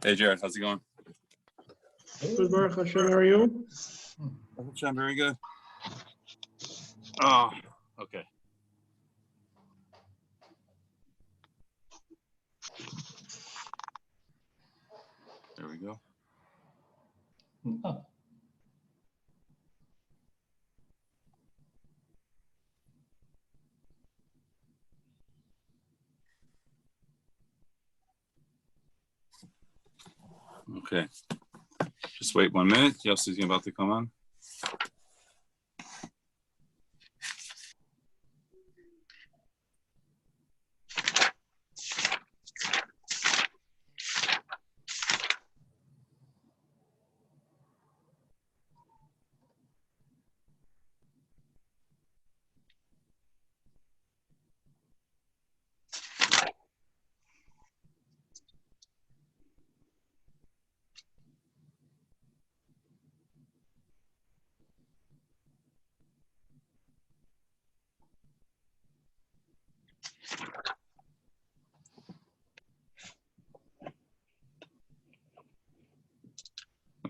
Hey, Jared, how's it going? Good, Baruch Hashem, how are you? I'm very good. Oh, okay. There we go. Oh. Okay. Just wait 1 minute. Yossi's about to come on.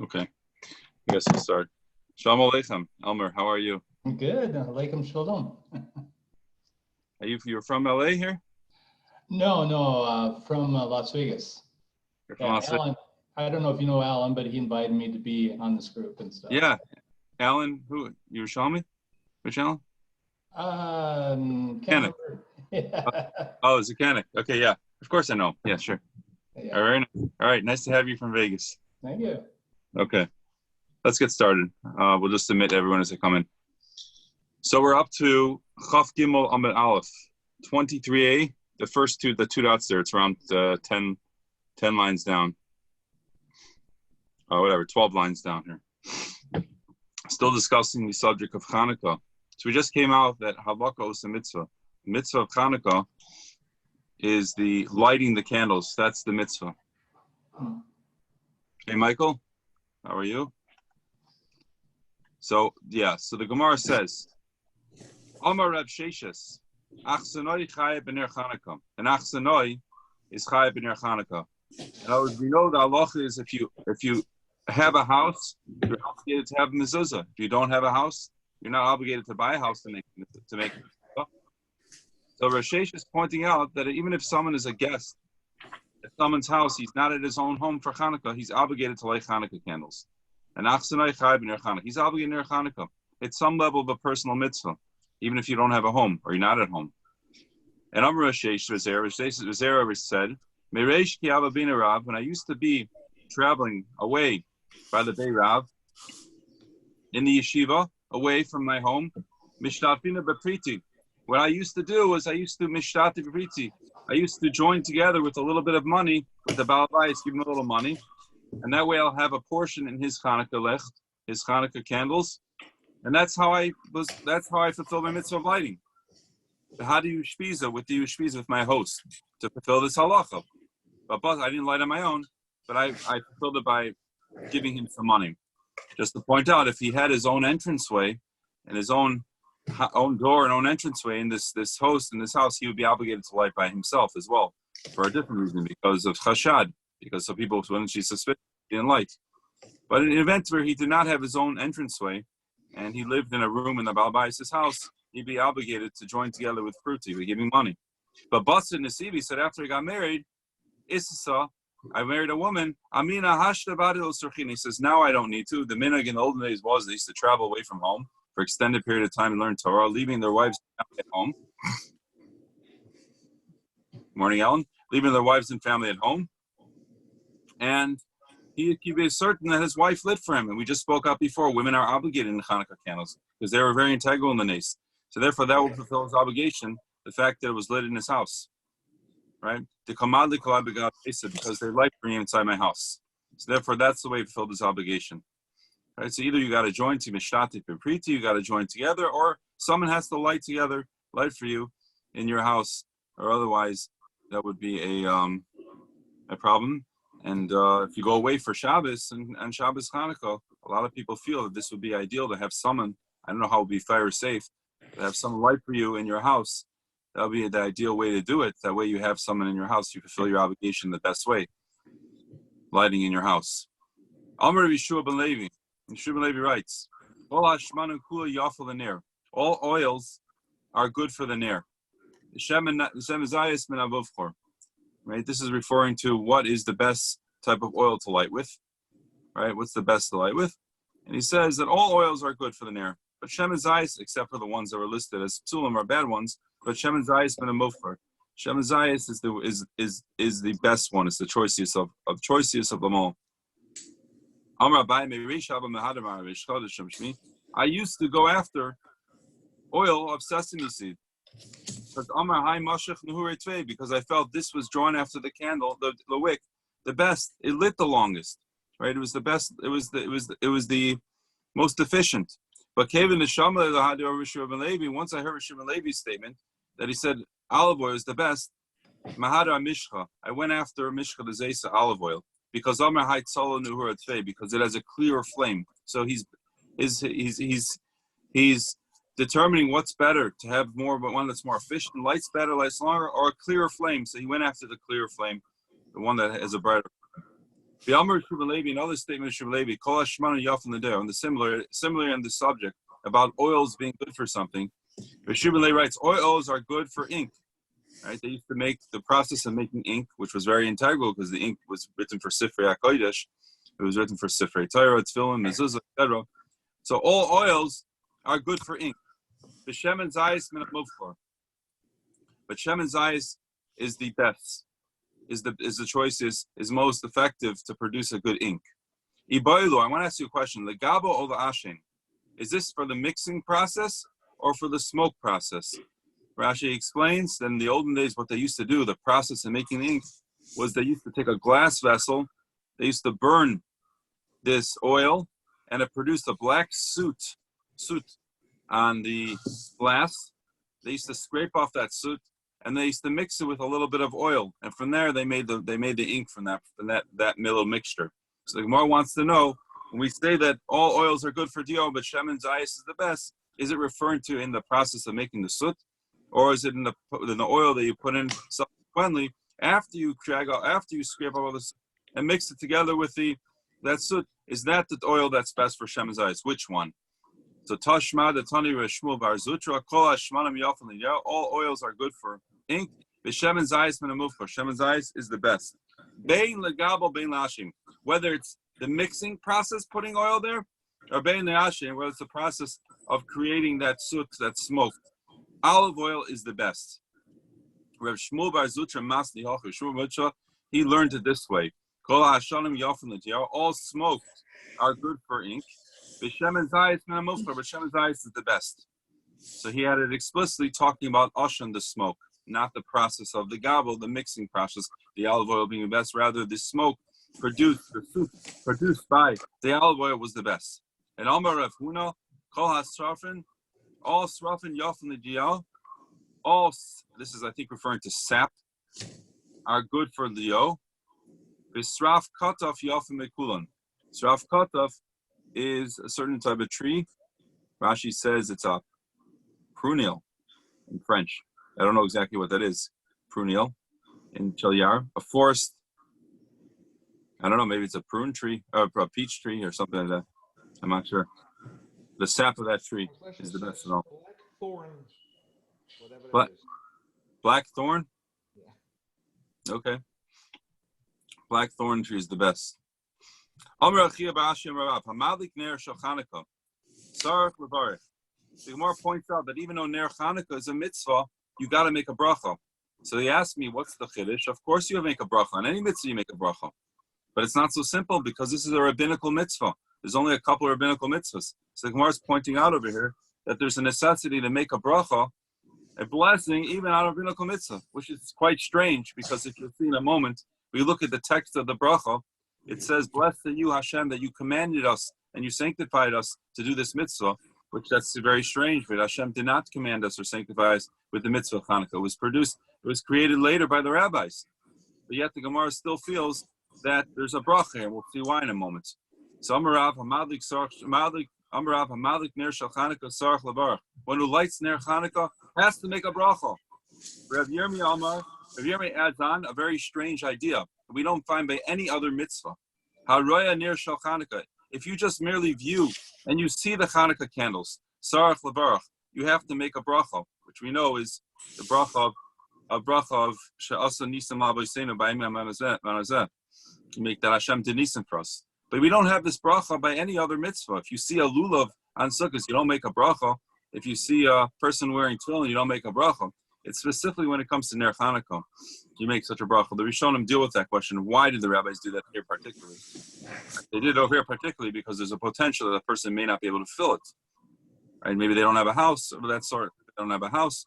Okay. I guess we'll start. Shalom Aleichem. Elmer, how are you? Good. Alaikum shalom. You're from LA here? No, from Las Vegas. You're from Las Vegas? Alan, I don't know if you know Alan, but he invited me to be on this group and stuff. Yeah. Alan, who? You show me? Which Alan? Mechanic. Oh, Zakanic. Okay, yeah. Of course I know. Yeah, sure. Yeah. All right. Nice to have you from Vegas. Thank you. Okay. Let's get started. We'll just admit everyone as they come in. So we're up to Chaf Gimel Amud Aleph, 23a. The two dots there. It's around 10 lines down. Or whatever, 12 lines down here. Still discussing the subject of Hanukkah. So we just came out that Havaka is a mitzvah. The mitzvah of Hanukkah is the lighting the candles. That's the mitzvah. Hey, Michael, how are you? So, yeah, so the Gemara says, Amar Rav Sheshes, Achsanoi Chaye B'ner Chanukah. And Achsanoi is Chaye B'ner Chanukah. In other words, we know the halacha is if you have a house, you're obligated to have mezuzah. If you don't have a house, you're not obligated to buy a house to make mezuzah. So Rav Sheshes is pointing out that even if someone is a guest at someone's house, he's not at his own home for Hanukkah, he's obligated to light Hanukkah candles. And Achsanoi Chaye B'ner Chanukah. He's obligated near Hanukkah. It's some level of a personal mitzvah, even if you don't have a home or you're not at home. And Amar Rav Sheshes said, Mereish ki Ava Bina Rav, when I used to be traveling away by the Bay Rav, in the yeshiva, away from my home, Mishtafina Bepriti. What I used to do was I used to Mishtati Bepriti. I used to join together with a little bit of money, with the Baal Bayis, give him a little money, and that way I'll have a portion in his Hanukkah lech, his Hanukkah candles, and that's how I fulfill my mitzvah of lighting. How do you shpiza with my host to fulfill this halacha? But I didn't light on my own, but I fulfilled it by giving him some money. Just to point out, if he had his own entranceway and his own door and own entranceway in this host in this house, he would be obligated to light by himself as well, for a different reason, because of chashad, because some people, when she's suspicious, he didn't light. But in an event where he did not have his own entranceway and he lived in a room in the Baal Bayis' house, he'd be obligated to join together with Fruti, with giving money. But Basar Nasibi said after he got married, Issa, I married a woman, Amina Hashtabadil Surchin. He says, now I don't need to. The minhag in the olden days was they used to travel away from home for extended period of time and learn Torah, leaving their wives at home. Morning, Ellen. Leaving their wives and family at home. And he could be certain that his wife lit for him. And we just spoke out before, women are obligated in the Hanukkah candles because they were very integral in the nace. So therefore, that will fulfill his obligation, the fact that it was lit in his house. Right? Because they light for me inside my house. So therefore, that's the way he fulfilled his obligation. Right? So either you got to join to Mishtati Priti, you got to join together, or someone has to light for you in your house, or otherwise that would be a problem. And if you go away for Shabbos and Shabbos Hanukkah, a lot of people feel that this would be ideal to have someone, I don't know how it would be fire safe, to have someone light for you in your house. That would be the ideal way to do it. That way you have someone in your house, you fulfill your obligation the best way. lighting in your house. Amar Yeshua ben Levi. Yeshua ben Levi writes, all oils are good for the ner. Right? This is referring to what is the best type of oil to light with. Right? What's the best to light with? And he says that all oils are good for the ner. But Shem and Zayis, except for the ones that were listed as psulim, are bad ones. But Shem and Zayis ben Amufar. Shem and Zayis is the best one. It's the choicest of them all. I used to go after oil of sesame seed because I felt this was drawn after the candle, the wick, the best. It lit the longest, right? It was the best. It was the most efficient. But Kevin Neshama Levi, once I heard Rishon ben Levi's statement that he said olive oil is the best, Mahadar Mishcha, I went after Mishcha the Zesa olive oil because Amar Hai Tzala Nuhura Tvei, because it has a clear flame. So he's determining what's better, to have more, but one that's more efficient, lights better, lights longer, or a clearer flame. So he went after the clear flame, the one that has a brighter. The Amr Shubalevi, another statement of Shubalevi, Kol Hashman Yaf in the day, on the similar in the subject about oils being good for something. Shubalevi writes, oils are good for ink. Right? They used to make the process of making ink, which was very integral because the ink was written for Sifrei HaKodesh. It was written for Sifrei Torah, Tefillin, Mezuzah, etc. So all oils are good for ink. The Shemen Zayis min ha-muvchor. But Shemen Zayis is the best, is the choice, is most effective to produce a good ink. Iboilu, I want to ask you a question. Legabo o la'ashin. Is this for the mixing process or for the smoke process? Rashi explains that in the olden days, what they used to do, the process of making ink, was they used to take a glass vessel, they used to burn this oil, and it produced a black soot on the glass. They used to scrape off that soot, and they used to mix it with a little bit of oil, and from there they made the ink from that little mixture. So the Gemara wants to know, when we say that all oils are good for dio, but Shemen Zayis is the best, is it referring to in the process of making the soot, or is it in the oil that you put in subsequently after you scrape off all this and mix it together with that soot? Is that the oil that's best for Shemen Zayis? Which one? So Tashma the Tani Reshmul Bar Zutra Kol Hashmanim Yafan. All oils are good for ink. The Shemen Zayis min ha-muvchor. Shemen Zayis is the best. Bein legabel bein lashim. Whether it's the mixing process, putting oil there, or bein leashim, whether it's the process of creating that soot, that smoke. Olive oil is the best. Reb Shmuel Bar Zutra Masli Hochu Shmuel Mutsha, he learned it this way. Kol Hashanim Yafan L'Tiyah. All smoke are good for ink. But Shemen Zayis min ha-muvchor, but Shemen Zayis is the best. So he had it explicitly talking about Ashan, the smoke, not the process of the gabel, the mixing process, the olive oil being the best. Rather, the smoke produced by the olive oil was the best. And Amar Rav Huna, Kol HaSrafin, all Srafin Yafan L'Diyah, all, this is I think referring to sap, are good for Leo. V'sraf Kataf Yafan Mekulan. Sraf Kataf is a certain type of tree. Rashi says it's a prunil in French. I don't know exactly what that is. Prunil in Chelyar, a forest. I don't know. Maybe it's a prune tree or a peach tree or something like that. I'm not sure. The sap of that tree is the best of all. Black thorns, whatever Black, it is. black thorn? Yeah. Okay. Black thorn tree is the best. The Gemara points out that even though Ner Chanukah is a mitzvah, you got to make a bracha. So he asked me, what's the chiddush? Of course you make a bracha. On any mitzvah you make a bracha. But it's not so simple because this is a rabbinical mitzvah. There's only a couple of rabbinical mitzvahs. So the Gemara is pointing out over here that there's a necessity to make a bracha, a blessing, even out of rabbinical mitzvah, which is quite strange because if you'll see in a moment, we look at the text of the bracha, it says, blessed are you, Hashem, that you commanded us and you sanctified us to do this mitzvah, which that's very strange, but Hashem did not command us or sanctify us with the mitzvah of Hanukkah. It was created later by the rabbis. But yet the Gemara still feels that there's a bracha here. We'll see why in a moment. So Amarav Hamadlik Ner Shal Chanukah Sarach Lavarach. One who lights Ner Chanukah has to make a bracha. Rav Yomi Amar Rav Yomi adds on a very strange idea that we don't find by any other mitzvah. Haroya near Shal Chanukah. If you just merely view and you see the Chanukah candles, Sarach Levarach, you have to make a bracha, which we know is the bracha of She'asa Nisam Aboseinu Ba'imim Manazeh. You make that Hashem did Nisan for us. But we don't have this bracha by any other mitzvah. If you see a lulav on Sukkot, you don't make a bracha. If you see a person wearing tefillin, you don't make a bracha. It's specifically when it comes to Ner Chanukah, you make such a bracha. The Rishonim deal with that question. Why did the rabbis do that here particularly? They did it over here particularly because there's a potential that a person may not be able to fill it. Right? Maybe they don't have a house of that sort. They don't have a house.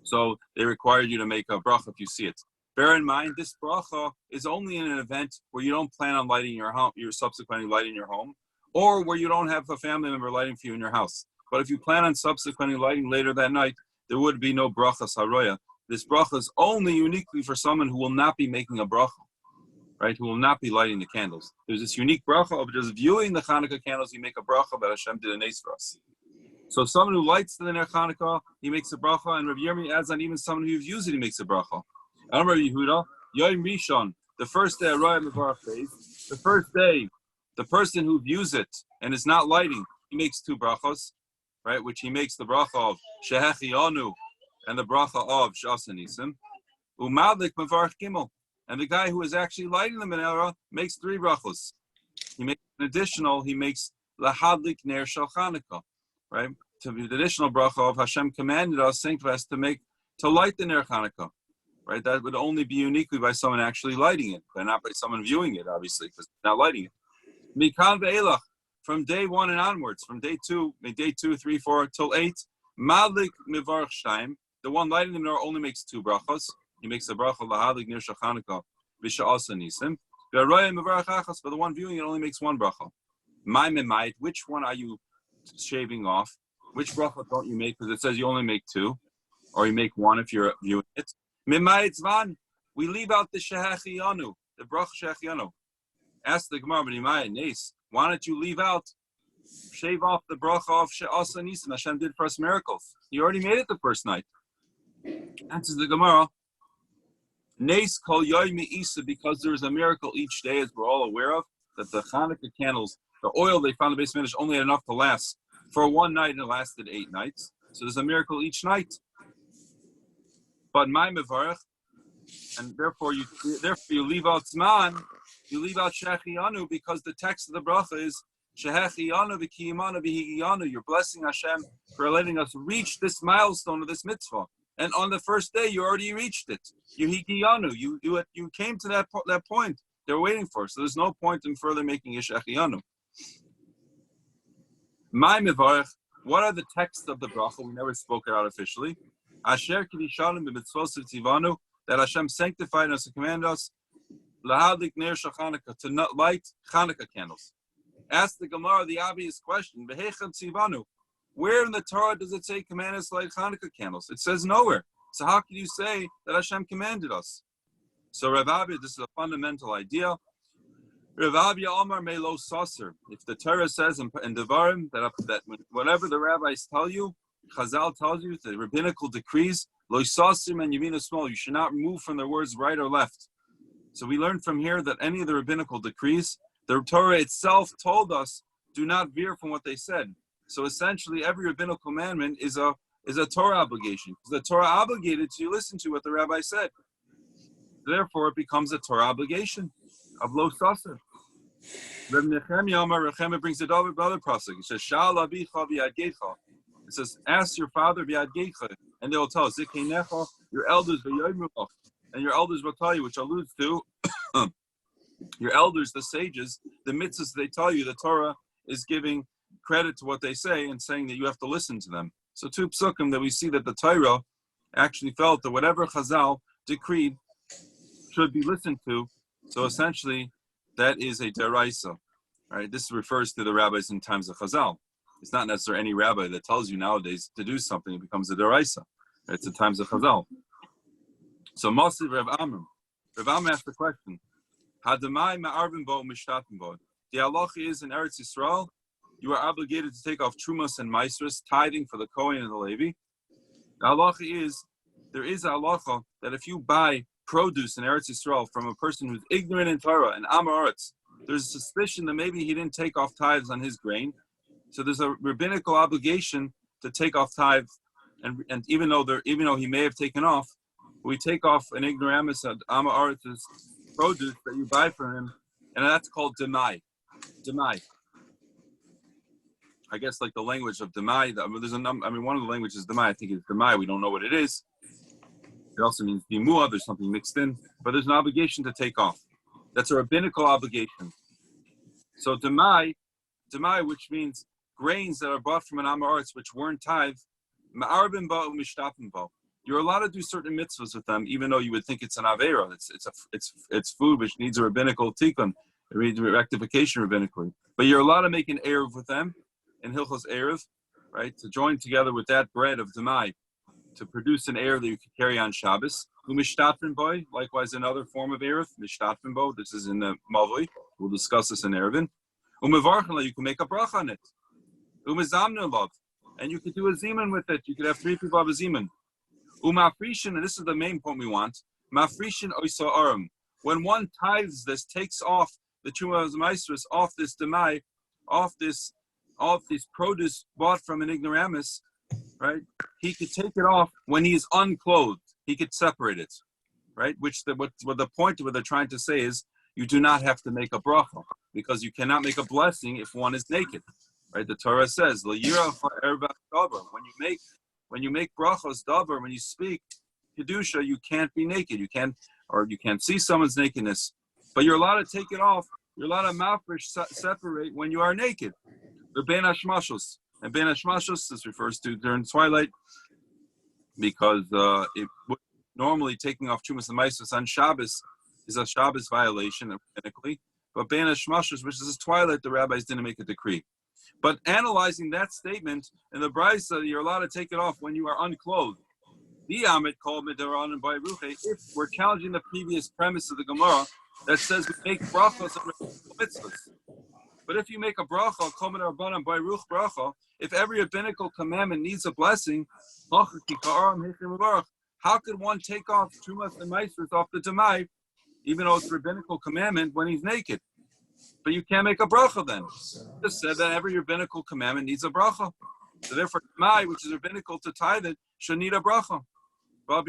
So they required you to make a bracha if you see it. Bear in mind, this bracha is only in an event where you don't plan on lighting your home, you're subsequently lighting your home, or where you don't have a family member lighting for you in your house. But if you plan on subsequently lighting later that night, there would be no bracha saroya. This bracha is only uniquely for someone who will not be making a bracha, right? Who will not be lighting the candles. There's this unique bracha of just viewing the Chanukah candles. You make a bracha that Hashem did an ace for us. So someone who lights the Ner Chanukah, he makes a bracha, and Rav Yomi adds on even someone who views it, he makes a bracha. Amar Yehuda, Yomi Rishon, the first day Arayah Mevarach phase, the first day, the person who views it and is not lighting, he makes two brachos, right? Which he makes the bracha of Shehechi Anu and the bracha of Shasa Nisim. Umadlik Mevarach Gimel, and the guy who is actually lighting the menorah makes three brachos. He makes an additional. He makes Lahadlik Ner Shel Chanukah, right? To be the additional bracha of Hashem commanded us, sanctify us to light the Ner Chanukah. Right, that would only be uniquely by someone actually lighting it, but not by someone viewing it, obviously, because they're not lighting it. Mikan ve'elach, from day 1 and onwards, from day 2, 3, 4 till 8, madlik mivarach shtaim, the one lighting the menorah only makes 2 brachos. He makes the bracha lahadlik ner shel Chanukah v'sha'asa nisim. Ve'arayah mivarach achas, but the one viewing it only makes 1 bracha. My memait, which one are you shaving off? Which bracha don't you make? Because it says you only make 2, or you make 1 if you're viewing it. We leave out the Shehechi Anu, the Brach Shehechi Anu. Ask the Gemara, why don't you leave out, shave off the bracha of She'asa Nisim? Hashem did for us miracles. He already made it the first night. Answers the Gemara, Nes Kol Yomi Isa, because there is a miracle each day, as we're all aware of, that the Hanukkah candles, the oil they found in the base Midrash only had enough to last for 1 night, and it lasted 8 nights. So there's a miracle each night. But my mevarach, and therefore you leave out Zman, you leave out Shehechi Anu, because the text of the bracha is Shehechi Anu v'kiyimanu v'higiyanu. You're blessing Hashem for letting us reach this milestone of this mitzvah. And on the first day, you already reached it. You higiyanu. You came to that point. They're waiting for. So there's no point in further making a Shehechi Anu. My mevarach. What are the texts of the bracha? We never spoke it out officially. Asher kidishalim b'mitzvos tzivanu, that Hashem sanctified us and commanded us lahadlik ner shel Chanukah, to not light Chanukah candles. Ask the Gemara the obvious question: Behechem tzivanu, where in the Torah does it say command us to light Chanukah candles? It says nowhere. So how can you say that Hashem commanded us? So Rav Abia, this is a fundamental idea. Rav Abia Omar Melo Saser. If the Torah says in Devarim that whatever the rabbis tell you, Chazal tells you, the rabbinical decrees, lo sasim and yamina small, you should not move from their words right or left. So we learn from here that any of the rabbinical decrees, the Torah itself told us, do not veer from what they said. So essentially, every rabbinical commandment is a Torah obligation. The Torah obligated to listen to what the rabbi said. Therefore, it becomes a Torah obligation of lo sasim. Reb Nechemia brings it over brother pasuk. It says, Sha'al avicha v'yadgecha. It says, ask your father v'yadgecha, and they will tell us, Zikeinecha, your elders v'yoymuch, and your elders will tell you, which alludes to your elders, the sages, the mitzvahs they tell you. The Torah is giving credit to what they say and saying that you have to listen to them. So 2 psukim that we see that the Torah actually felt that whatever Chazal decreed should be listened to. So essentially, that is a deraisa, right? This refers to the rabbis in times of Chazal. It's not necessarily any rabbi that tells you nowadays to do something. It becomes a deraisa. It's the times of Chazal. So Masiv Rav Amram. Rav Amram asked the question, Hadamai ma'arvim bo mishtatim bo. The halacha is in Eretz Yisrael, you are obligated to take off trumas and maasros, tithing for the Kohen and the Levi. The halacha is there is a halacha that if you buy produce in Eretz Yisrael from a person who's ignorant in Torah and Am Haaretz, there's a suspicion that maybe he didn't take off tithes on his grain. So there's a rabbinical obligation to take off tithes, and even though he may have taken off, we take off an ignoramus of Am Haaretz's produce that you buy from him, and that's called demai. Demai. I guess like the language of demai. There's a number. I mean, one of the languages is demai. I think it's demai. We don't know what it is. It also means dimua. There's something mixed in, but there's an obligation to take off. That's a rabbinical obligation. So demai, which means grains that are bought from an Am Haaretz which weren't tithe, ma'arbin ba u'mishtapim ba. You're allowed to do certain mitzvahs with them, even though you would think it's an avera. It's food which needs a rabbinical tikkun, a rectification rabbinically. But you're allowed to make an erev with them in Hilchos Erev, right? To join together with that bread of demai to produce an erev that you can carry on Shabbos. Umishtatfin boy, likewise another form of erev, mishtatfin bo. This is in the Mavli. We'll discuss this in Erevin. Umevarchala, you can make a bracha on it. Umezamnu love, and you could do a zimun with it. You could have 3 people have a zimun. Umafrishin, and this is the main point we want. Mafrishin oisa arum. When one tithes this, takes off the truma maestros, off this demai, off this produce bought from an ignoramus, right? He could take it off when he's unclothed. He could separate it, right? Which what the point of what they're trying to say is you do not have to make a bracha because you cannot make a blessing if one is naked, right? The Torah says when you make brachos davar, when you speak kedusha, you can't be naked. You can't see someone's nakedness, but you're allowed to take it off. You're allowed to mafresh separate when you are naked. The ben hashmashos, and ben hashmashos this refers to during twilight because normally taking off chumas and maisos on Shabbos is a Shabbos violation technically, but ben hashmashos, which is twilight, the rabbis didn't make a decree. But analyzing that statement in the Brisa, you're allowed to take it off when you are unclothed. If we're challenging the previous premise of the Gemara that says we make brachos and mitzvahs. But if you make a bracha, if every rabbinical commandment needs a blessing, how could one take off trumas and maestros off the demai, even though it's a rabbinical commandment when he's naked? But you can't make a bracha then. Just said that every rabbinical commandment needs a bracha. So therefore, demai, which is rabbinical to tithe it, should need a bracha. And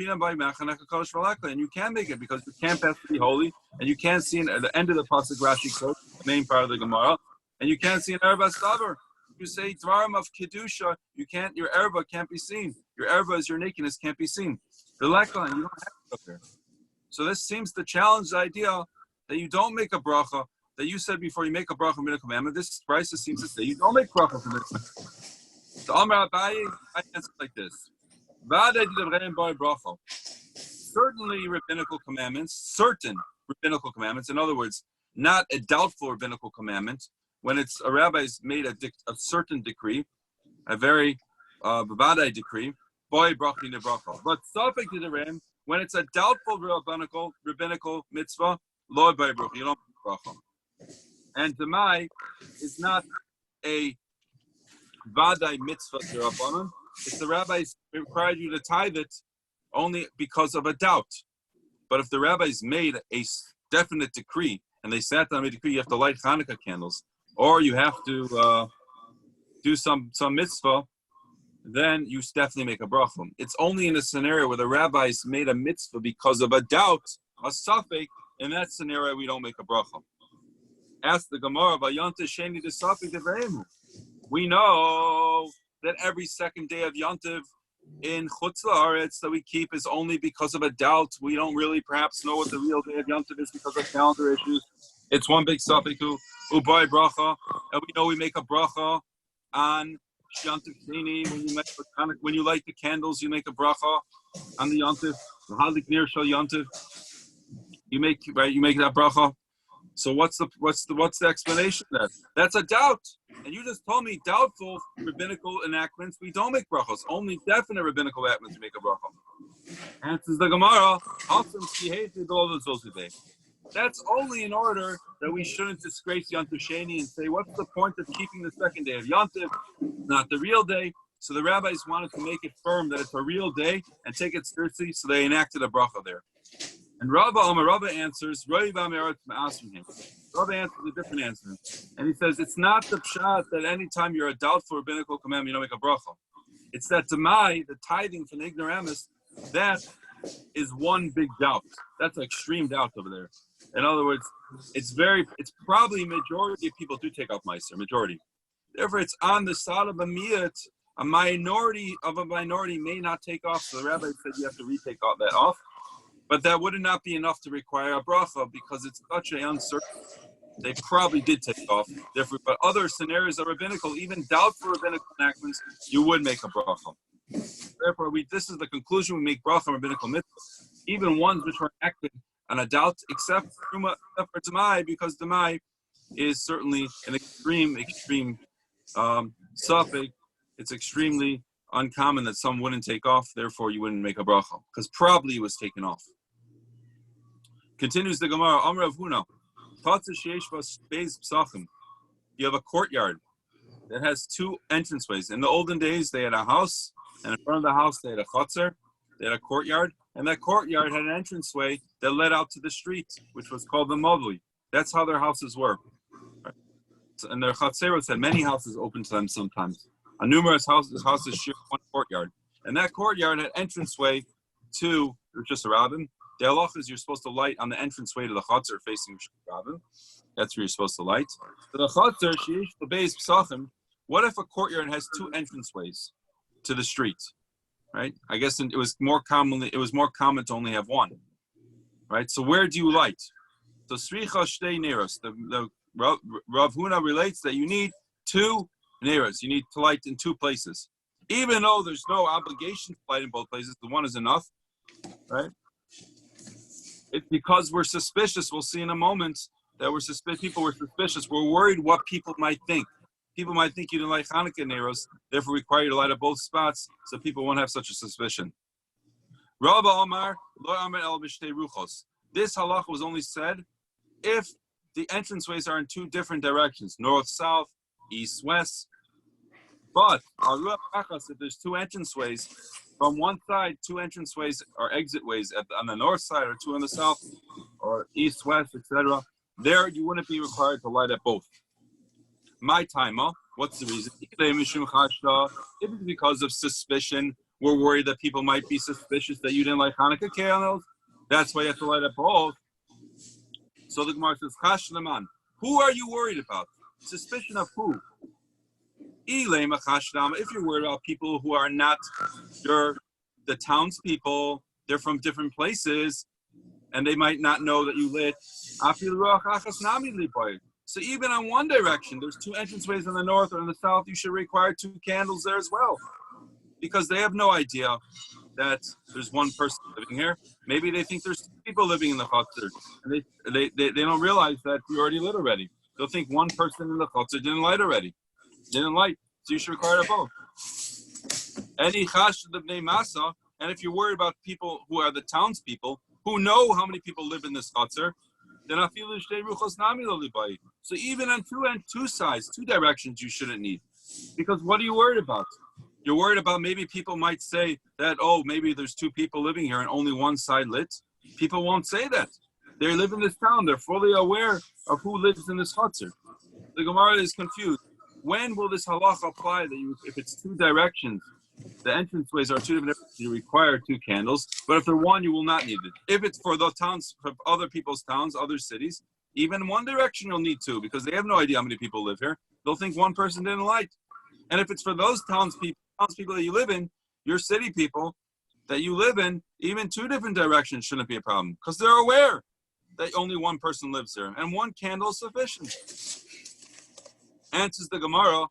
you can make it because you can't pass to be holy, and you can't see at the end of the pasuk Rashi quote, the main part of the Gemara, and you can't see an erba staver. You say dvarim of kedusha, you can't. Your erba can't be seen. Your erba is your nakedness can't be seen. The lekla, you don't have it up there. So this seems to challenge the idea that you don't make a bracha. That you said before you make a bracha from a commandment. This Brisa seems to say you don't make bracha from this. So Amar Abaye, I answer like this. Certainly rabbinical commandments, in other words, not a doubtful rabbinical commandment, when it's a rabbi's made a certain decree, a very bavadai decree, boy bracha ne bracha. But safek didarim, when it's a doubtful rabbinical mitzvah, lo boy bracha, you don't make bracha. And demai is not a vadai mitzvah d'Rabbanan. If the rabbis required you to tithe it only because of a doubt. But if the rabbis made a definite decree and they sat down and made a decree, you have to light Hanukkah candles, or you have to do some mitzvah, then you definitely make a bracha. It's only in a scenario where the rabbis made a mitzvah because of a doubt, a safek. In that scenario, we don't make a bracha. Ask the Gemara, "Vayante sheni de safek devremu." We know that every second day of Yontiv in Chutz La'aretz that we keep is only because of a doubt. We don't really perhaps know what the real day of Yontiv is because of calendar issues. It's one big suffix, ubai bracha, and we know we make a bracha on Yontiv Sheni. When you light the candles, you make a bracha on the Yontiv. The Halik Nir Shal Yontiv. You make that bracha. So what's the explanation there? That's a doubt. And you just told me doubtful rabbinical enactments, we don't make brachos. Only definite rabbinical enactments we make a bracha. Answers the Gemara, that's only in order that we shouldn't disgrace Yontiv Sheni and say, what's the point of keeping the second day of Yontiv, not the real day? So the rabbis wanted to make it firm that it's a real day and take it seriously, so they enacted a bracha there. And Rabba answers, Rabba answers a different answer. And he says, it's not the pshat that anytime you're a doubtful rabbinical commandment, you don't make a bracha. It's that demai, the tithing from the ignoramus, that is one big doubt. That's an extreme doubt over there. In other words, it's probably majority of people do take off meiser, majority. Therefore, it's on the side of a miyat, a minority may not take off. So the rabbi said you have to retake all that off. But that would not be enough to require a bracha because it's such an uncertain. They probably did take off. Therefore, but other scenarios of rabbinical, even doubtful rabbinical enactments, you would make a bracha. Therefore, this is the conclusion we make bracha rabbinical mitzvahs, even ones which are enacted on a doubt, except for demai, because demai is certainly an extreme suffix. It's extremely uncommon that some wouldn't take off. Therefore, you wouldn't make a bracha because probably it was taken off. Continues the Gemara. Amar Rav Huna, you have a courtyard that has two entranceways. In the olden days, they had a house, and in front of the house, they had a chotzer, they had a courtyard, and that courtyard had an entranceway that led out to the street, which was called the mavli. That's how their houses were. So, and their chatzerot had many houses open to them sometimes. A numerous houses share one courtyard. And that courtyard had entranceway to Rosh Hashanah. The halach is you're supposed to light on the entranceway to the chatzar facing Rosh Hashanah. That's where you're supposed to light. So the chatzar, sheish l'beis psachim, what if a courtyard has two entranceways to the street? Right? I guess it was more common to only have one. Right? So where do you light? So sricha shtei neros. The Rav Huna relates that you need two neros. You need to light in two places. Even though there's no obligation to light in both places, the one is enough. Right? It's because we're suspicious. We'll see in a moment that people were suspicious. We're worried what people might think. People might think you didn't like Hanukkah neros, therefore require you to light at both spots, so people won't have such a suspicion. Rabba Omar, Lo Amar El B'Shtei Ruchos. This halach was only said if the entranceways are in two different directions, north, south, east, west. But if there's two entranceways, from one side, two entranceways or exit ways on the north side, or two on the south, or east, west, etc. There, you wouldn't be required to light at both. My timer, what's the reason? If it's because of suspicion, we're worried that people might be suspicious that you didn't like Hanukkah candles. That's why you have to light at both. So the Gemara says, Chash Leman, who are you worried about? Suspicion of who? If you're worried about people who are not the townspeople, they're from different places, and they might not know that you lit. So even on one direction, there's two entranceways in the north or in the south, you should require two candles there as well. Because they have no idea that there's one person living here. Maybe they think there's two people living in the chutzner, and they don't realize that you already lit already. They'll think one person in the chutzner didn't light already. Didn't light, so you should require it both. And if you're worried about people who are the townspeople, who know how many people live in this chutzner, then so even on two sides, two directions, you shouldn't need. Because what are you worried about? You're worried about maybe people might say that, oh, maybe there's two people living here and only one side lit. People won't say that. They live in this town. They're fully aware of who lives in this chutzner. The Gemara is confused. When will this halacha apply that if it's two directions, the entranceways are two different directions, you require two candles, but if they're one, you will not need it. If it's for the towns, for other people's towns, other cities, even one direction you'll need two because they have no idea how many people live here. They'll think one person didn't light. And if it's for those townspeople that you live in, your city people that you live in, even two different directions shouldn't be a problem because they're aware that only one person lives there and one candle is sufficient. Answers the Gemara,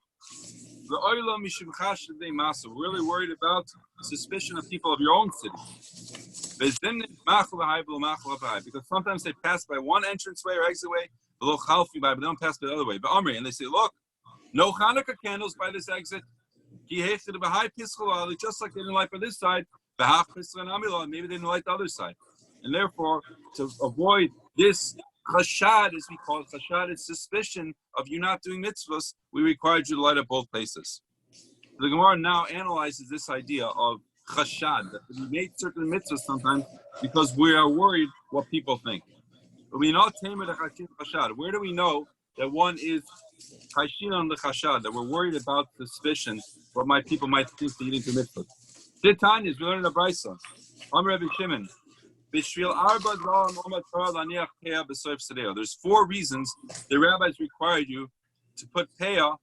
we're really worried about suspicion of people of your own city. Because sometimes they pass by one entranceway or exitway, but they don't pass by the other way. But and they say, look, no Hanukkah candles by this exit. Just like they didn't light by this side, maybe they didn't light the other side. And therefore, to avoid this chashad, as we call it, chashad is suspicion of you not doing mitzvahs, we required you to light at both places. The Gemara now analyzes this idea of chashad, that we make certain mitzvahs sometimes because we are worried what people think. But we know tamer the chashad. Where do we know that one is chayshin on the chashad, that we're worried about suspicion, what my people might think that you didn't do mitzvahs? Tanya is we learn in the Brisa. Rabbi Shimon. There's 4 reasons the rabbis required you to put payah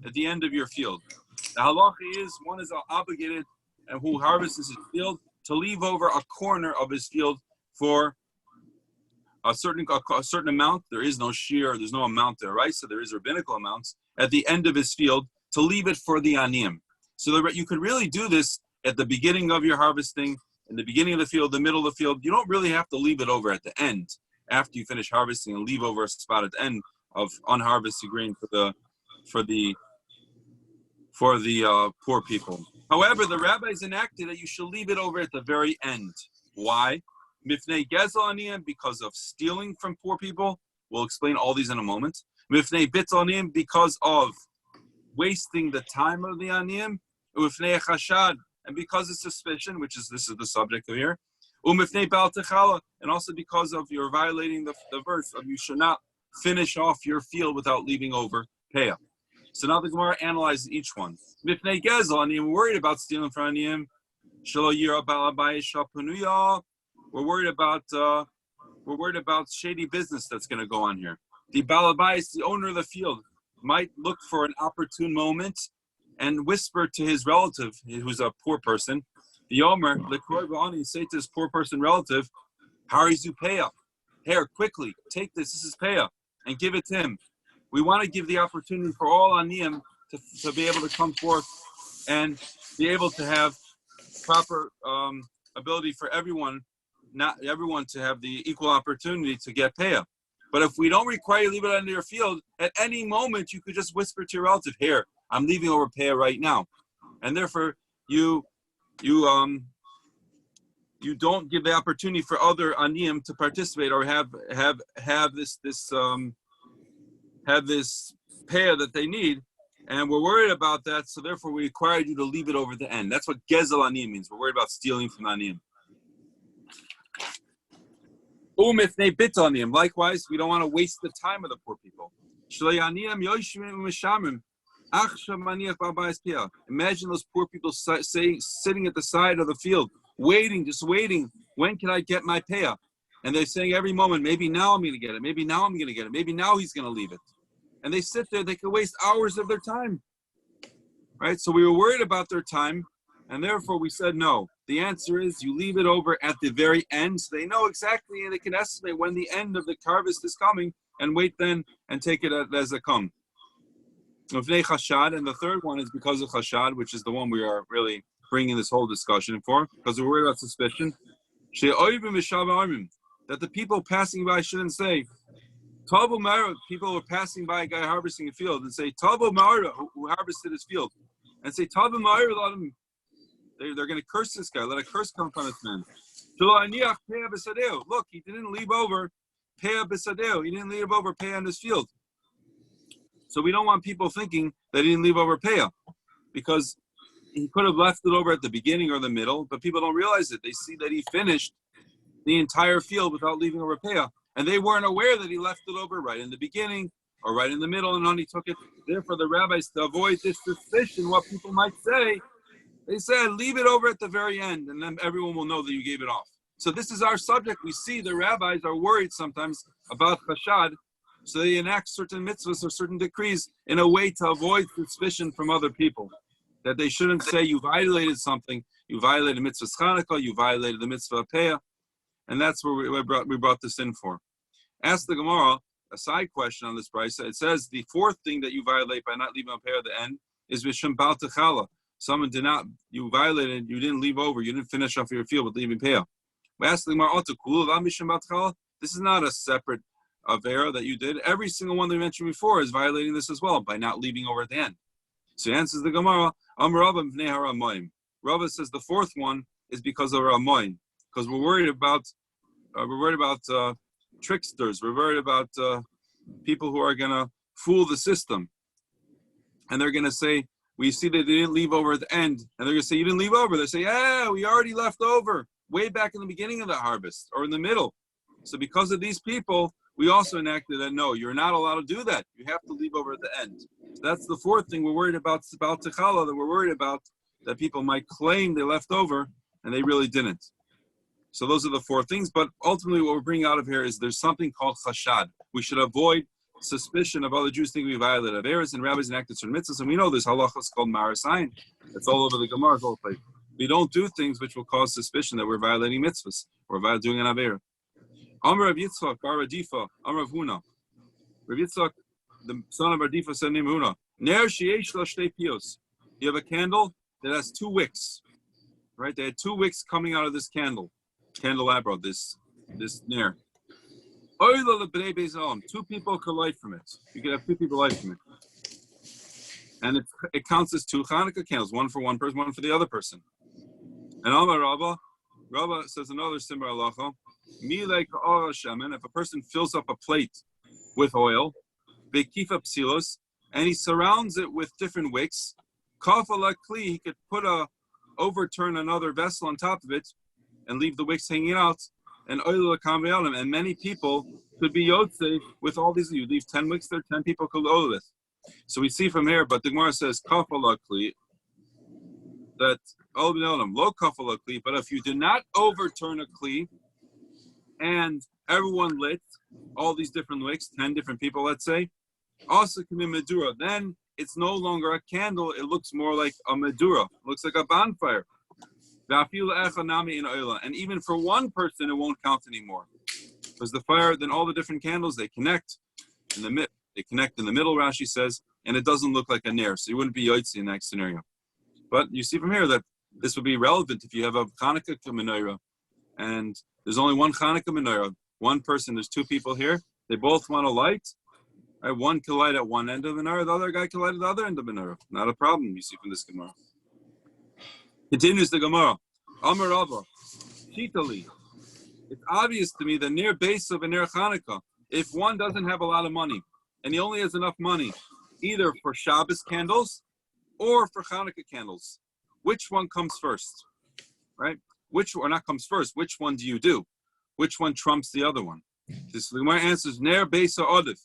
at the end of your field. The halacha is one is obligated and who harvests his field to leave over a corner of his field for a certain amount. There is no shear, there's no amount there, right? So there is rabbinical amounts at the end of his field to leave it for the aniyim. So you could really do this at the beginning of your harvesting, in the beginning of the field, the middle of the field. You don't really have to leave it over at the end after you finish harvesting and leave over a spot at the end of unharvested grain for the poor people. However, the rabbis enacted that you should leave it over at the very end. Why? Mifnei gezel aniyim, because of stealing from poor people. We'll explain all these in a moment. Mifnei bittul aniyim, because of wasting the time of the aniyim. Mifnei chashad, and because of suspicion, this is the subject of here. Umifnei bal techala, and also because of you're violating the verse of you should not finish off your field without leaving over payah. So now the Gemara analyzes each one. Mifnei gezel, and you're worried about stealing from aniyim. Shelo yira bal abayis shapunuya. We're worried about shady business that's going to go on here. The bal abayis, the owner of the field, might look for an opportune moment and whisper to his relative, who's a poor person, the Yomer, say to his poor person relative, Harizu payah. Here, quickly, take this is payah, and give it to him. We want to give the opportunity for all aniyim to be able to come forth and be able to have proper ability for everyone, not everyone to have the equal opportunity to get payah. But if we don't require you to leave it under your field, at any moment you could just whisper to your relative, here, I'm leaving over payah right now. And therefore you don't give the opportunity for other aniyim to participate or have this payah that they need. And we're worried about that, so therefore we required you to leave it over at the end. That's what gezel aniyim means. We're worried about stealing from aniyim. Umifnei bittul aniyim. Likewise, we don't want to waste the time of the poor people. Imagine those poor people sitting at the side of the field, just waiting. When can I get my payah? And they're saying every moment, maybe now I'm going to get it. Maybe now I'm going to get it. Maybe now he's going to leave it. And they sit there, they could waste hours of their time. Right? So we were worried about their time, and therefore we said no. The answer is you leave it over at the very end, so they know exactly and they can estimate when the end of the harvest is coming, and wait then and take it as it comes. And the third one is because of chashad, which is the one we are really bringing this whole discussion for, because we're worried about suspicion. That the people passing by shouldn't say, Tabo Mara, people were passing by a guy harvesting a field and say, Tabo Mara, who harvested his field, and say, Tabo Mara, let him. They're going to curse this guy. Let a curse come upon this man. Look, he didn't leave over payah b'sadeo. He didn't leave over payah on his field. So we don't want people thinking that he didn't leave over payah, because he could have left it over at the beginning or the middle, but people don't realize it. They see that he finished the entire field without leaving over payah, and they weren't aware that he left it over right in the beginning or right in the middle, and then he took it. Therefore, the rabbis, to avoid this suspicion, what people might say, they said, leave it over at the very end, and then everyone will know that you gave it off. So this is our subject. We see the rabbis are worried sometimes about chashad, so they enact certain mitzvahs or certain decrees in a way to avoid suspicion from other people. That they shouldn't say you violated something, you violated mitzvah Chanukah, you violated the mitzvah payah, and that's where we brought this in for. Ask the Gemara a side question on this price. It says the fourth thing that you violate by not leaving a payah at the end is v'shem bal techala. Someone you violated, you didn't leave over, you didn't finish off your field with leaving payah. We asked the Gemara, this is not a separate avera that you did. Every single one that we mentioned before is violating this as well by not leaving over at the end. So he answers the Gemara, Rava says the fourth one is because of Ramoin, because we're worried about tricksters. We're worried about people who are going to fool the system, and they're going to say, we see that they didn't leave over at the end, and they're going to say, you didn't leave over. They say, yeah, we already left over way back in the beginning of the harvest or in the middle. So because of these people, we also enacted that, no, you're not allowed to do that. You have to leave over at the end. So that's the fourth thing we're worried about Techala, that we're worried about, that people might claim they left over, and they really didn't. So those are the four things. But ultimately, what we're bringing out of here is there's something called chashad. We should avoid suspicion of other Jews thinking we violated Averis, and rabbis enacted certain mitzvahs. And we know there's halachas called marasayin. It's all over the Gemara, it's all place. We don't do things which will cause suspicion that we're violating mitzvahs or doing an Aveira. Amr Rav Yitzchak, Bar Radifa, Amr Rav Huna. Rav Yitzchak, the son of Radifa, said name Huna. Ner sheyesh lo shtei pios. You have a candle that has two wicks. Right? They had two wicks coming out of this candelabra, this ner. Two people could light from it. You could have two people light from it. And it counts as two Hanukkah candles, one for one person, one for the other person. And Amar Rabba says another similar halacha. If a person fills up a plate with oil, bekifa psilos, and he surrounds it with different wicks, kafala kli, he could overturn another vessel on top of it and leave the wicks hanging out, and oil kameyalim, and many people could be yotze with all these. You leave 10 wicks there, 10 people could oil with. So we see from here, but the Gemara says kafala kli, that lo kafala kli, but if you do not overturn a kli, and everyone lit all these different wicks, 10 different people, let's say, also medura, then it's no longer a candle, it looks more like a medura, it looks like a bonfire. And even for one person, it won't count anymore. Because the fire, then all the different candles, they connect in the middle, Rashi says, and it doesn't look like a ner, so you wouldn't be yotzi in that scenario. But you see from here that this would be relevant if you have a Hanukkah menorah, and there's only one Hanukkah menorah, one person, there's two people here, they both want to light. Right, one can light at one end of the menorah, the other guy can light at the other end of the menorah. Not a problem, you see from this Gemara. Continues the Gemara. Amar Rava, Shitali. It's obvious to me that near base of a near Hanukkah, if one doesn't have a lot of money, and he only has enough money, either for Shabbos candles or for Hanukkah candles, which one comes first? Right? Which one do you do? Which one trumps the other one? This the Gemara answers near base or odif.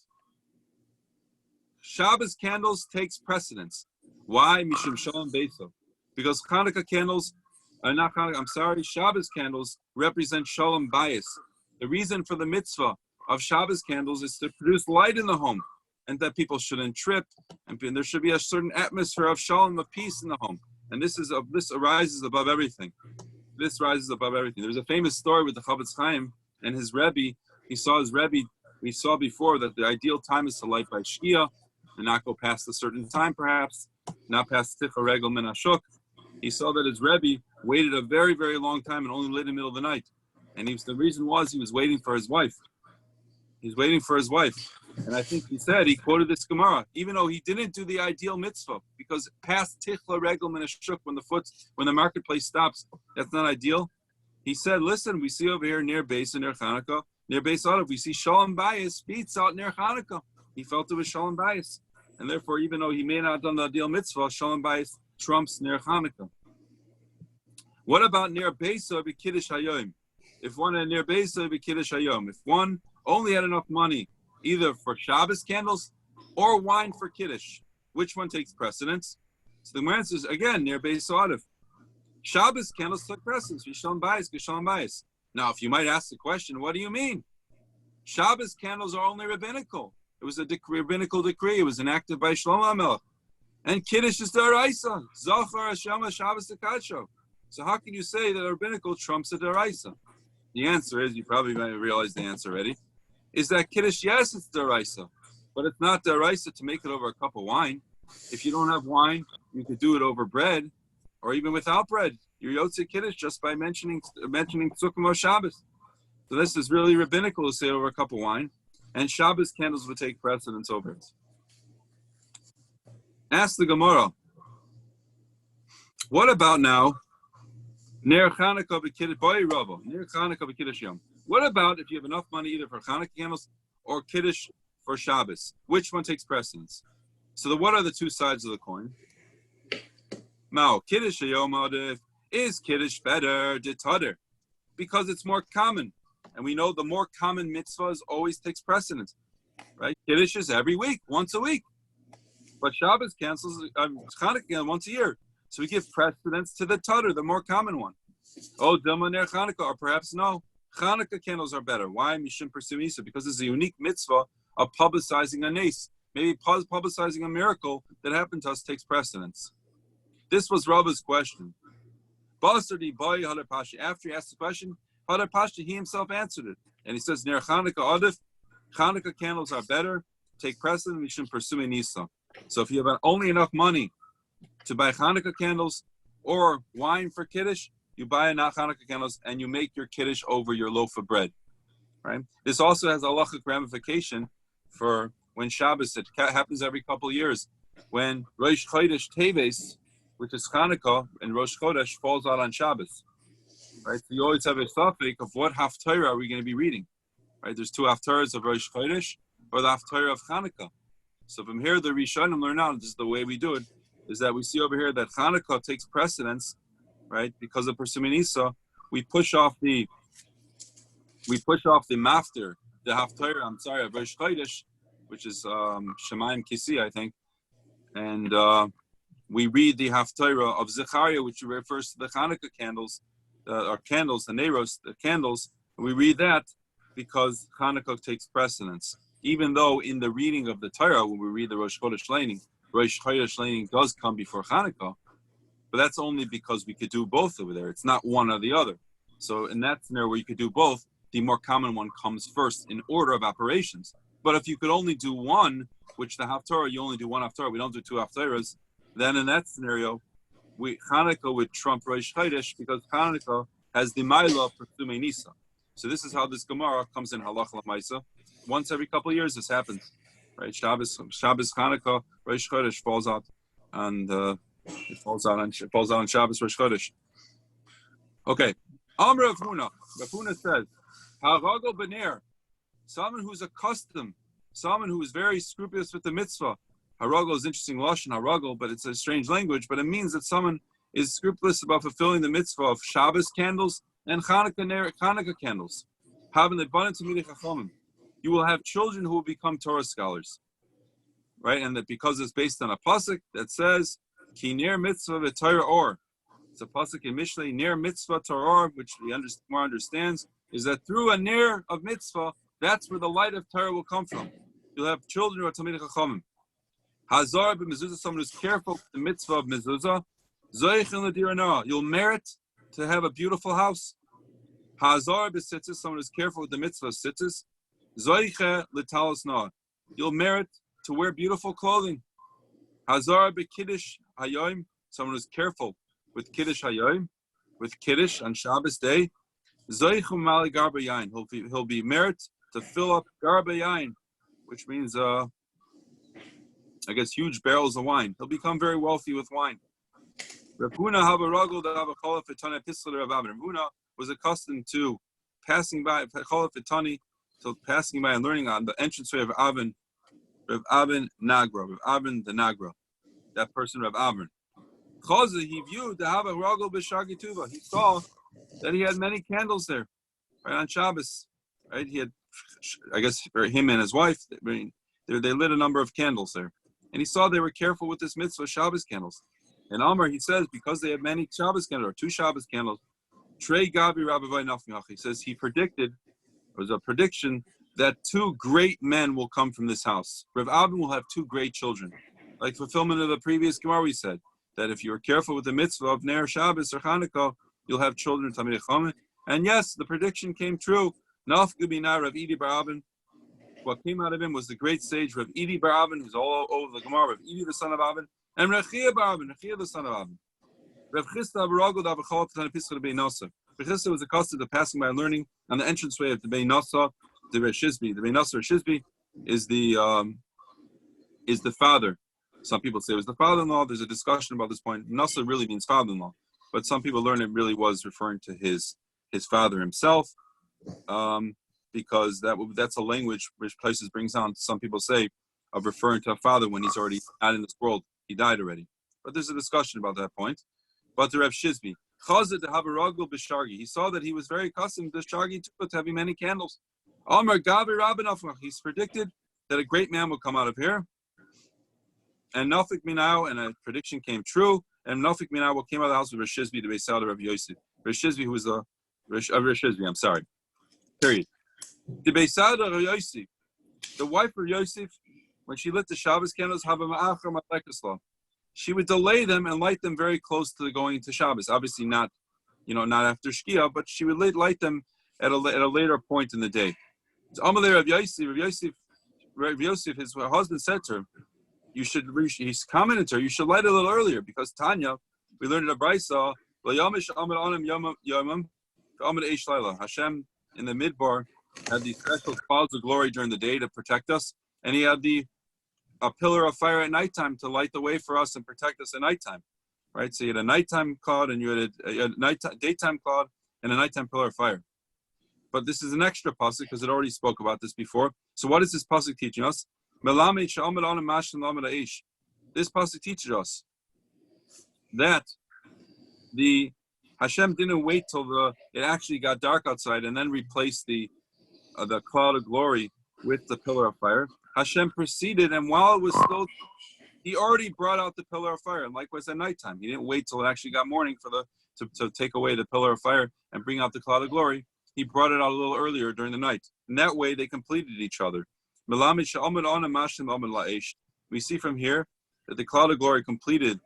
Shabbos candles takes precedence. Why? Mishum Shalom Beso. Because Hanukkah candles are not Hanukkah. Shabbos candles represent Shalom Bayis. The reason for the mitzvah of Shabbos candles is to produce light in the home, and that people shouldn't trip, and there should be a certain atmosphere of Shalom, of peace in the home. And this arises above everything. This rises above everything. There's a famous story with the Chavetz Chaim and his Rebbe. He saw his Rebbe. We saw before that the ideal time is to light by Shkia and not go past a certain time, perhaps, not past Ticha Regel Min Hashuk. He saw that his Rebbe waited a very, very long time and only lit in the middle of the night. And the reason was he was waiting for his wife. He's waiting for his wife. And I think he quoted this Gemara, even though he didn't do the ideal mitzvah, because past Tichla Regel Min Hashuk, when the marketplace stops, that's not ideal. He said, listen, we see over here near Beis and near Chanukah, near Beis Adav, we see Shalom Bayis beats out near Chanukah. He felt it was Shalom Bayis. And therefore, even though he may not have done the ideal mitzvah, Shalom Bayis trumps near Chanukah. What about near Beis or Kiddush Hayom? If one had near Beis or Kiddush Hayom, if one only had enough money either for Shabbos candles or wine for Kiddush, which one takes precedence? So the answer is, again, near Beis Adav. Shabbos candles took precedence. Shalom Bayis. Now, if you might ask the question, what do you mean? Shabbos candles are only rabbinical. It was a rabbinical decree. It was enacted by Shlomo HaMelech. And Kiddush is deraisa. Zachar Hashem Shabbos Akadsho. So how can you say that a rabbinical trumps a deraisa? The answer is, you probably might realize the answer already, is that Kiddush, yes, it's deraisa, but it's not deraisa to make it over a cup of wine. If you don't have wine, you could do it over bread, or even without bread. You're Yotze Kiddush just by mentioning Tzukkim or Shabbos. So this is really rabbinical to say over a cup of wine, and Shabbos candles would take precedence over it. Ask the Gemara, what about now, Ner Chanukah b'Kiddush Boy Rava, Ner Chanukah b'Kiddush Yom? What about if you have enough money either for Hanukkah candles or Kiddush for Shabbos? Which one takes precedence? So what are the two sides of the coin? Mao Kiddush Yom is Kiddush better de Tudder because it's more common, and we know the more common mitzvahs always takes precedence, right? Kiddush is every week, once a week, but Shabbos cancels Chanukah once a year, so we give precedence to the Tudder, the more common one. Oh, Dilma Ner Chanukah, or perhaps no, Chanukah candles are better. Why? Mishum Persim Isa, because it's a unique mitzvah of publicizing a nace. Maybe publicizing a miracle that happened to us takes precedence. This was Rabba's question. After he asked the question, Hadar Pasha, he himself answered it. And he says, Ner Chanukah Adif, Chanukah candles are better, take precedence, we shouldn't pursue Nisa. So if you have only enough money to buy Chanukah candles or wine for Kiddush, you buy enough Chanukah candles and you make your Kiddush over your loaf of bread. Right? This also has a halachic ramification for when Shabbos, it happens every couple of years. When Rosh Chodesh Teves, which is Chanukah, and Rosh Chodesh falls out on Shabbos. Right? So you always have a suffix of what haftarah are we going to be reading. Right? There's two haftarahs of Rosh Chodesh or the haftarah of Chanukah. So from here, the Rishonim learn out, this is the way we do it, is that we see over here that Chanukah takes precedence, right? Because of Persimin Isa, we push off the mafter, the haftarah, of Rosh Chodesh, which is Shemaim Kisi, I think, and we read the haftarah of Zechariah, which refers to the Chanukah candles, or candles, the Neiros, the candles. And we read that because Chanukah takes precedence. Even though in the reading of the Torah, when we read the Rosh Chodesh Leining does come before Chanukah, but that's only because we could do both over there. It's not one or the other. So in that scenario where you could do both, the more common one comes first in order of operations. But if you could only do one, which the haftarah, you only do one haftarah, we don't do two haftarahs, then in that scenario, Chanukah would trump Rosh Chodesh because Chanukah has the Maila of Persumei Nisa. So this is how this Gemara comes in Halach L'Maisa. Once every couple of years this happens. Right? Shabbos, Chanukah, Rosh Chodesh falls out, and it falls out on Shabbos, Rosh Chodesh. Okay. Amr Rav Huna says, Harago Bener, someone who's accustomed, someone who is very scrupulous with the mitzvah. Harago is interesting lashon harago, but it's a strange language. But it means that someone is scrupulous about fulfilling the mitzvah of Shabbos candles and Chanukah candles. Having the abundance of midei chachamim, you will have children who will become Torah scholars, right? And that because it's based on a pasuk that says, "Ki ner mitzvah v'Torah or." It's a pasuk in Mishlei, "Ner mitzvah Torah," which the more understands is that through a ner of mitzvah, that's where the light of Torah will come from. You'll have children who are Talmidei Chachamim. Hazar b'mezuzah, someone who's careful with the mitzvah of mezuzah. Zoichin l'dirana, you'll merit to have a beautiful house. Hazar b'sitzis, someone who's careful with the mitzvah of sitzis. Zoiche l'talos na, you'll merit to wear beautiful clothing. Hazar b'kiddush hayom, someone who's careful with kiddush hayom, with kiddush on Shabbos day. Zoichu mali garba yain, he'll be merit to fill up garba yain, which means I guess huge barrels of wine. He'll become very wealthy with wine. Rav Huna was accustomed to passing by and learning on the entranceway of Rav Avin Nagra, Rav Avin the Nagra, that person Rav Avin. He viewed the Hava Ragel b'Shagi Tuva. He saw that he had many candles there, right on Shabbos. Right, he had, I guess, for him and his wife, they lit a number of candles there. And he saw they were careful with this mitzvah Shabbos candles. And Amr, he says, because they have many Shabbos candles, or two Shabbos candles, Trey Gabi Rabbi Nafmiach, he says he predicted, it was a prediction, that two great men will come from this house. Rav Avin will have two great children. Like fulfillment of the previous Gemara, we said, that if you are careful with the mitzvah of Ner Shabbos or Chanukah, you'll have children Talmidei Chachamim. And yes, the prediction came true. Naf Gubina Rav Idi Bar Avin. What came out of him was the great sage Rav Idi Bar Avin, who's all over the Gemara, Rav Idi the son of Avin, and Rechia Bar Avin, Rechia the son of Avin. Rav Chisda Baragod Avachal Tana Pischa Beit Nasa. Rav Chisda was accustomed to passing by and learning on the entranceway of the Beit Nasa, the Reshizbi. The Beit Nasa Reshizbi is the father. Some people say it was the father-in-law. There's a discussion about this point. Nasa really means father-in-law, but some people learn it really was referring to his father himself. Because that's a language which places brings on, some people say, of referring to a father when he's already not in this world. He died already. but there's a discussion about that point. But the Reb Shizbi, Chazed to have a ragul b'shargi. He saw that he was very accustomed to shargi to having many candles. Amar Gavi Rabin Afrach. He's predicted that a great man will come out of here. And Nafik Minau, and a prediction came true. And Nafik Minau, what came out of the house of Reb Shizbi, the Beisal of Reb Yosef. Reb Shizbi, who was the Reb Shizbi, I'm sorry. Period. The Beisal of Reb Yosef, the wife of Yosef, when she lit the Shabbos candles, she would delay them and light them very close to the going into Shabbos. Obviously not, not after Shkia, but she would light them at a later point in the day. So Amalei Rav Yosef, his husband said to her, he's commented to her, you should light a little earlier, because Tanya, we learned in the Brisa, Hashem in the Midbar had these special clouds of glory during the day to protect us, and he had a pillar of fire at nighttime to light the way for us and protect us at nighttime, right? So you had a nighttime cloud, and you had a daytime cloud, and a nighttime pillar of fire. But this is an extra pasuk because it already spoke about this before. So what is this pasuk teaching us? This pasuk teaches us that the Hashem didn't wait till it actually got dark outside and then replaced the cloud of glory with the pillar of fire. Hashem proceeded, and while it was still, he already brought out the pillar of fire. And likewise at nighttime, he didn't wait till it actually got morning to take away the pillar of fire and bring out the cloud of glory. He brought it out a little earlier during the night. And that way they completed each other. We see from here that the cloud of glory completed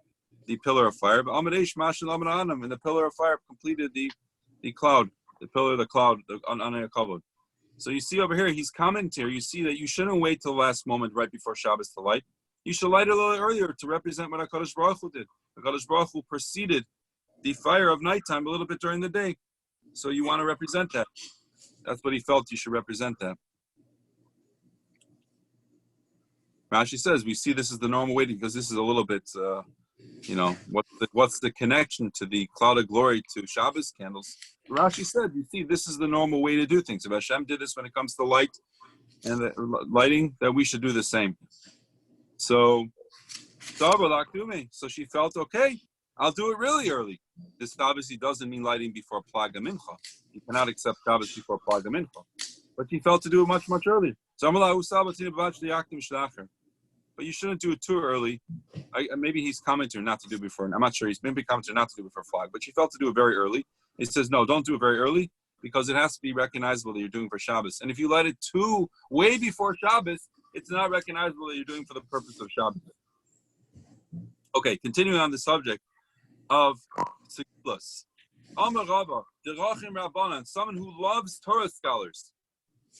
the pillar of fire, but and the pillar of fire completed the cloud, the pillar of the cloud on a kavod. So you see over here, he's commenting. You see that you shouldn't wait till the last moment right before Shabbos to light. You should light a little earlier to represent what HaKadosh Baruch Hu did. HaKadosh Baruch Hu preceded the fire of nighttime a little bit during the day. So you want to represent that. That's what he felt you should represent that. Rashi says, we see this is the normal way because this is a little bit, what's the connection to the cloud of glory to Shabbos candles? Rashi said, you see, this is the normal way to do things. If Hashem did this when it comes to light and the lighting, that we should do the same. So she felt, okay, I'll do it really early. This obviously doesn't mean lighting before Plaga Mincha. You cannot accept Shabbos before Plaga Mincha. But she felt to do it much, much earlier. So but you shouldn't do it too early. Maybe he's commenting not to do before. I'm not sure. He's maybe commenting not to do before flag, but she felt to do it very early. He says, no, don't do it very early because it has to be recognizable that you're doing for Shabbos. And if you light it way before Shabbos, it's not recognizable that you're doing for the purpose of Shabbos. Okay, continuing on the subject of Segulus. Amar Rabba, Derachim Rabbanan, someone who loves Torah scholars,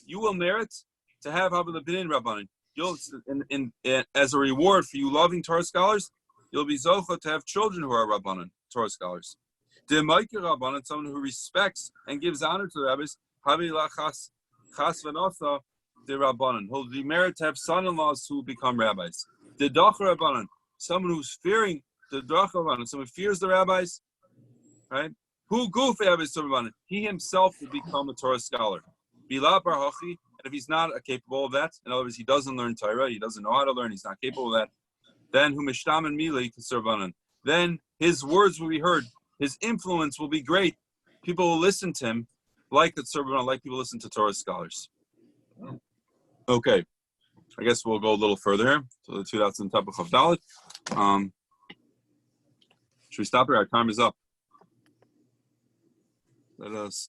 you will merit to have Havana Binin Rabbanan. You'll, as a reward for you loving Torah scholars, you'll be zocha to have children who are Rabbanan, Torah scholars. Demaikir Rabbanan, someone who respects and gives honor to the rabbis, Havi lachas chas v'nasa de Rabbanan. He'll be merit to have son-in-laws who become rabbis. The Dach Rabbanan, someone who's fearing the Dach Rabbanan, someone who fears the rabbis, right? Who goof Rabbanan? He himself will become a Torah scholar. Bila bar hachi. If he's not capable of that, in other words, he doesn't learn Torah, he doesn't know how to learn, he's not capable of that, then humishtam and milei k'servanan. Then his words will be heard, his influence will be great. People will listen to him like the servanan, like people listen to Torah scholars. Okay, I guess we'll go a little further here. So the 2 dots on top of Chavdalit. Should we stop here? Our time is up. Let us.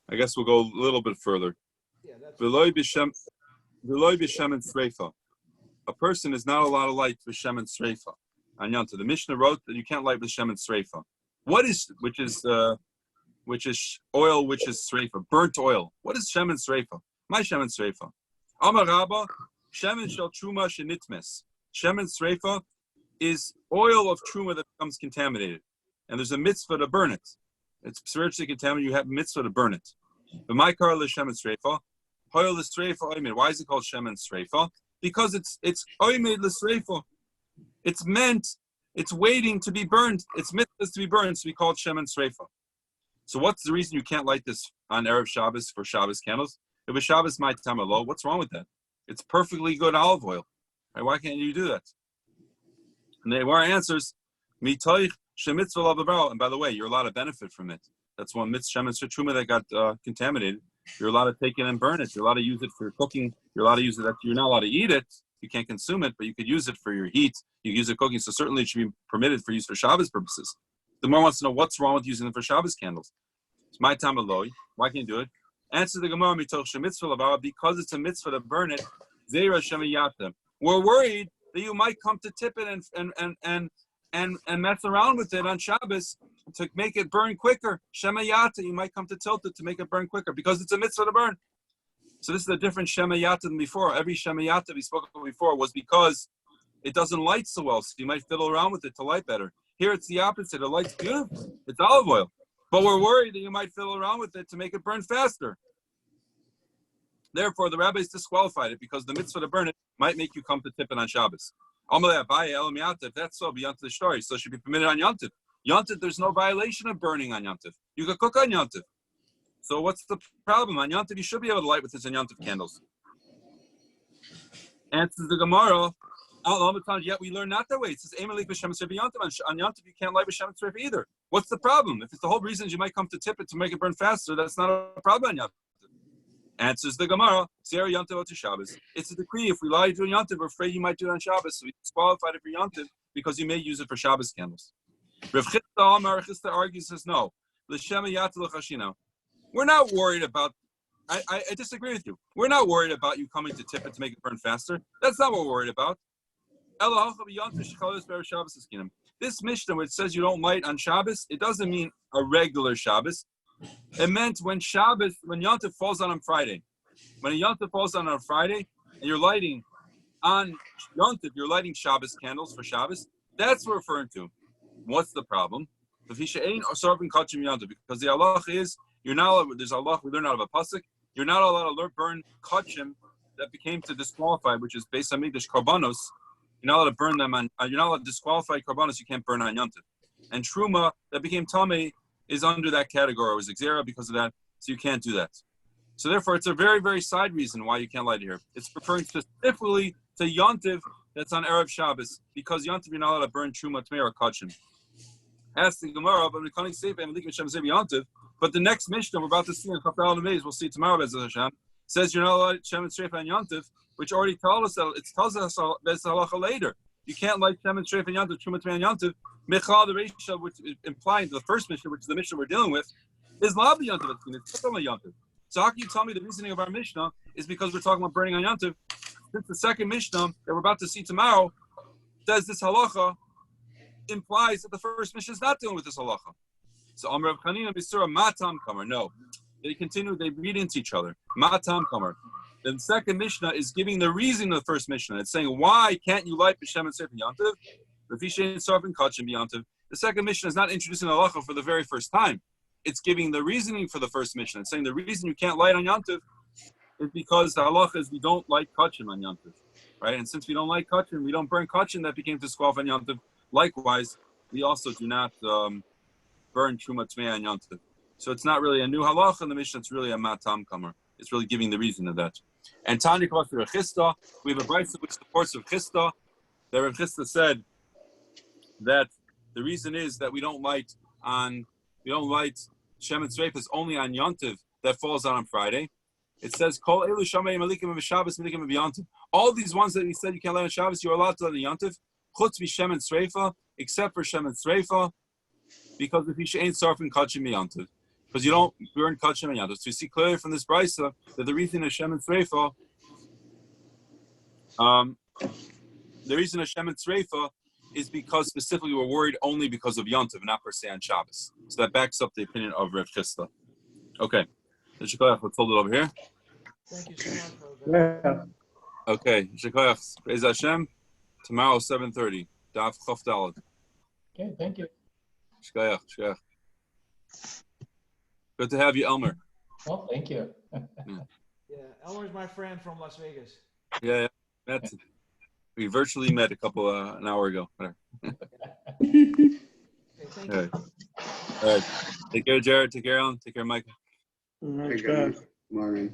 I guess we'll go a little bit further. V'loi b'shem and sreifa. A person is not allowed to light b'shem and sreifa. Anyanta, the Mishnah wrote that you can't light b'shem and sreifa. Which is oil, which is sreifa, burnt oil. What is shem and sreifa? My shem and sreifa. Amar Rabba, shem and shel truma shenitmes. Shem and sreifa is oil of truma that becomes contaminated, and there's a mitzvah to burn it. It's spiritually contaminated. You have mitzvah to burn it. But my car is Shem and Sreifa. Hoil is Sreifa Oimed. Why is it called Shem and Sreifa? Because it's Oimed l'Sreifa. It's waiting to be burned. It's mitzvah to be burned, so we call it Shem and Sreifa. So what's the reason you can't light this on Erev Shabbos for Shabbos candles? If it's Shabbos my time alone, what's wrong with that? It's perfectly good olive oil. Right? Why can't you do that? And the Gemara answers, Mitoich shemitzvah lavavaro. And by the way, you're allowed to benefit from it. That's one mitzvah shemitz truma that got contaminated. You're allowed to take it and burn it. You're allowed to use it for cooking. You're allowed to use it. You're not allowed to eat it. You can't consume it, but you could use it for your heat. You can use it cooking. So certainly it should be permitted for use for Shabbos purposes. The Gemara wants to know what's wrong with using them for Shabbos candles. It's my time aloi. Why can't you do it? Answer the Gemara mitoch shemitzvah lavavaro, because it's a mitzvah to burn it. Zeira shemayata. We're worried that you might come to tip it and mess around with it on Shabbos to make it burn quicker. Shemayata, you might come to tilt it to make it burn quicker because it's a mitzvah to burn. So this is a different shemayata than before. Every shemayata we spoke about before was because it doesn't light so well, so you might fiddle around with it to light better. Here it's the opposite. It lights beautiful. It's olive oil. But we're worried that you might fiddle around with it to make it burn faster. Therefore, the rabbis disqualified it because the mitzvah to burn it might make you come to tip it on Shabbos. If that's so, be Yontif the story. So it should be permitted on Yontif. Yontif, there's no violation of burning on Yontif. You could cook on Yontif. So what's the problem? On Yontif, you should be able to light with this on Yontif candles. Answers the Gemara. Yet we learn not that way. It says, on Yontif, you can't light with Shemitz Reif either. What's the problem? If it's the whole reason you might come to tip it to make it burn faster, that's not a problem on Yontif. Answers the Gemara, Sierra Yontif to Shabbos. It's a decree. If we lie to Yontif, we're afraid you might do it on Shabbos. So we disqualified it for Yontif because you may use it for Shabbos candles. Rav Chisda argues, says, no. We're not worried about, I disagree with you. We're not worried about you coming to tip it to make it burn faster. That's not what we're worried about. This Mishnah, where it says you don't light on Shabbos, it doesn't mean a regular Shabbos. It meant when Yontif falls on Friday. When a Yontif falls on Friday, and you're lighting on Yontif, you're lighting Shabbos candles for Shabbos. That's what we're referring to. What's the problem? Because the halach is you're not allowed. There's a halach we learn out of a pasuk. You're not allowed to burn kachim that became to disqualify, which is based on Mikdash karbanos. You're not allowed to burn them on. You're not allowed to disqualify karbanos. You can't burn on Yontif. And truma that became tamei is under that category. It was exera because of that, so you can't do that. So therefore, it's a very, very side reason why you can't light it here. It's referring specifically to Yontif that's on Erev Shabbos, because Yontif you're not allowed to burn truma, tmei, or kachim. Ask the Gemara, but the next Mishnah we're about to see in Chafal Nemeis, we'll see tomorrow, Bez Hashem, says you're not allowed Shem and Streif and Yontif, which already tells us that it tells us Bez Halacha later. You can't light Shem and Streif and Yontif, Truma, tmei, and Yontif. Michal the Reisha, which is implying the first Mishnah, which is the Mishnah we're dealing with, is Lav Yontif. It's talking about Yontif. So how can you tell me the reasoning of our Mishnah is because we're talking about burning on Yontif? Since the second Mishnah that we're about to see tomorrow says this halacha implies that the first Mishnah is not dealing with this halacha. So Amr of Chanina Bisura Matam Kamer. No. They continue, they read into each other. Matam Kamer. The second Mishnah is giving the reason of the first Mishnah. It's saying, why can't you light B'Shem and Sefer Yontiv? The second Mishnah is not introducing halacha for the very first time. It's giving the reasoning for the first Mishnah. It's saying the reason you can't light on Yontiv is because the halacha is we don't light kachim on Yontiv. Right? And since we don't light kachim, we don't burn kachim, that became disqualified on Yontiv. Likewise, we also do not burn truma tmei on Yontiv. So it's not really a new halacha in the Mishnah, it's really a matam kamer. It's really giving the reason of that. And Tanya calls for Rav Chisda. We have a brayso which supports Rav Chisda. That Rav Chisda said that the reason is that we don't light Shemitz Reifus only on Yontiv that falls on Friday. It says, Kol elu shamei malikim of Shabbos malikim of Yontiv. All these ones that we said you can't light on Shabbos, you're allowed to light on Yontiv. Chutz v'Shemitz Reifa, except for Shemitz Reifa, because if you ain't sarfin kachim Yontiv, because you don't burn kachim Yontiv. So you see clearly from this brayso that the reason of Shemitz Reifa, is because specifically we're worried only because of Yontiv, not per se on Shabbos. So that backs up the opinion of Rav Chisda. Okay. Let's hold it over here. Thank you so much for that. Yeah. Okay. Shikoyach. Be'ez Hashem. Tomorrow, 7:30. Daf Chof Daled. Okay, thank you. Shikoyach. Shikoyach. Good to have you, Elmer. Well, thank you. Yeah, Elmer's my friend from Las Vegas. Yeah. We virtually met an hour ago. Okay, thank All you. right. Take care, Jared. Take care, Alan. Take care, Mike. All right, guys. Morning.